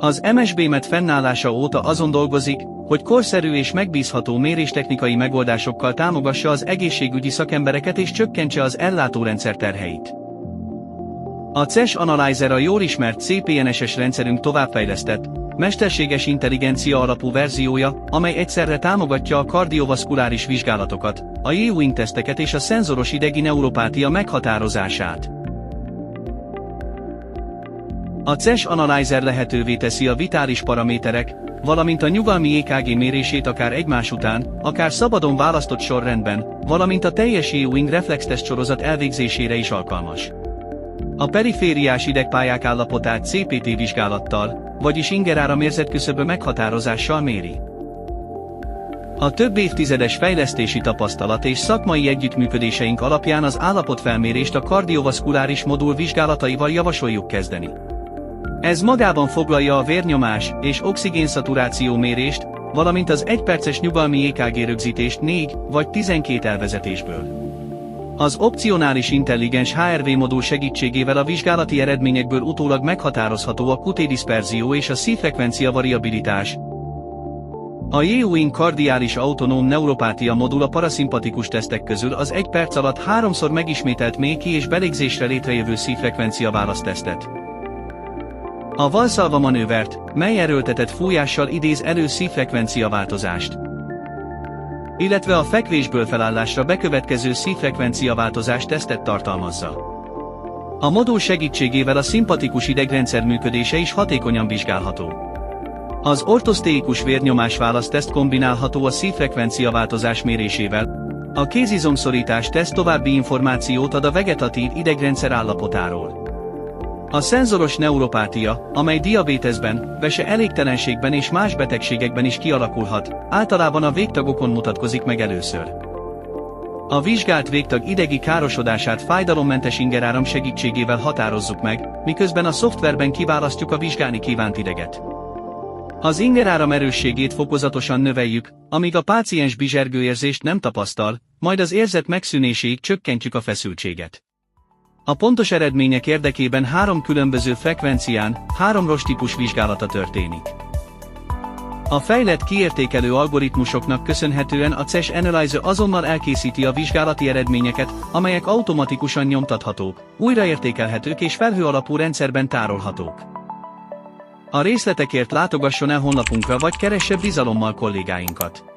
Az MSB-met fennállása óta azon dolgozik, hogy korszerű és megbízható méréstechnikai megoldásokkal támogassa az egészségügyi szakembereket és csökkentse az ellátórendszer terheit. A CES Analyzer a jól ismert CPNS-es rendszerünk továbbfejlesztett, mesterséges intelligencia alapú verziója, amely egyszerre támogatja a kardiovaszkuláris vizsgálatokat, a Ewing teszteket és a szenzoros idegi neuropátia meghatározását. A CES Analyzer lehetővé teszi a vitális paraméterek, valamint a nyugalmi EKG mérését akár egymás után, akár szabadon választott sorrendben, valamint a teljes Ewing reflexteszt sorozat elvégzésére is alkalmas. A perifériás idegpályák állapotát CPT vizsgálattal, vagyis ingeráram érzetküszöbö meghatározással méri. A több évtizedes fejlesztési tapasztalat és szakmai együttműködéseink alapján az állapotfelmérést a kardiovaszkuláris modul vizsgálataival javasoljuk kezdeni. Ez magában foglalja a vérnyomás és oxigénszaturáció mérést, valamint az 1 perces nyugalmi EKG rögzítést 4 vagy 12 elvezetésből. Az opcionális intelligens HRV modul segítségével a vizsgálati eredményekből utólag meghatározható a QT-diszperzió és a szívfrekvencia variabilitás. A Ewing kardiális autonóm neuropátia modul a paraszimpatikus tesztek közül az 1 perc alatt 3-szor megismételt mély-ki és belégzésre létrejövő szívfrekvencia választesztet. A Valsalva manővert, mely erőltetett fújással idéz elő szívfrekvencia változást, illetve a fekvésből felállásra bekövetkező szívfrekvencia változás tesztet tartalmazza. A modul segítségével a szimpatikus idegrendszer működése is hatékonyan vizsgálható. Az ortosztéikus vérnyomás választeszt kombinálható a szívfrekvencia változás mérésével. A kézizomszorítás teszt további információt ad a vegetatív idegrendszer állapotáról. A szenzoros neuropátia, amely diabéteszben, vese elégtelenségben és más betegségekben is kialakulhat, általában a végtagokon mutatkozik meg először. A vizsgált végtag idegi károsodását fájdalommentes ingeráram segítségével határozzuk meg, miközben a szoftverben kiválasztjuk a vizsgálni kívánt ideget. Az ingeráram erősségét fokozatosan növeljük, amíg a páciens bizsergőérzést nem tapasztal, majd az érzet megszűnéséig csökkentjük a feszültséget. A pontos eredmények érdekében 3 különböző frekvencián, 3 ROS-típus vizsgálata történik. A fejlett kiértékelő algoritmusoknak köszönhetően a CES Analyzer azonnal elkészíti a vizsgálati eredményeket, amelyek automatikusan nyomtathatók, újraértékelhetők és felhő alapú rendszerben tárolhatók. A részletekért látogasson el honlapunkra vagy keresse bizalommal kollégáinkat.